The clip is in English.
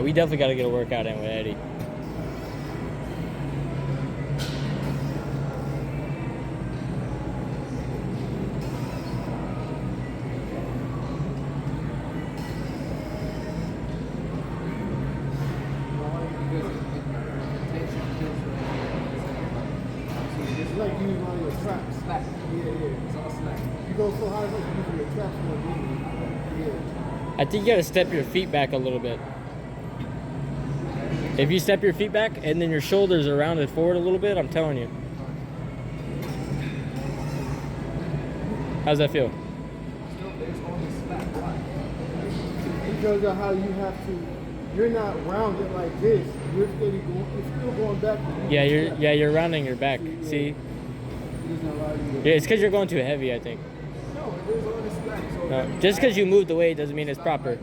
Yeah, we definitely got to get a workout in with Eddie. It's like using one of your traps. Slack. Yeah, yeah. It's all slack. You go so high, it's like using your traps more deeply. Yeah. I think you got to step your feet back a little bit. If you step your feet back and then your shoulders are rounded forward a little bit, I'm telling you. How's that feel? Still, there's only slack. Why? Because of how you have to, you're not rounded like this. You're still going back. You're rounding your back. See? It doesn't allow you to. Yeah, it's because you're going too heavy, I think. No, there's only slack. So No, just because you moved the weight doesn't mean it's proper.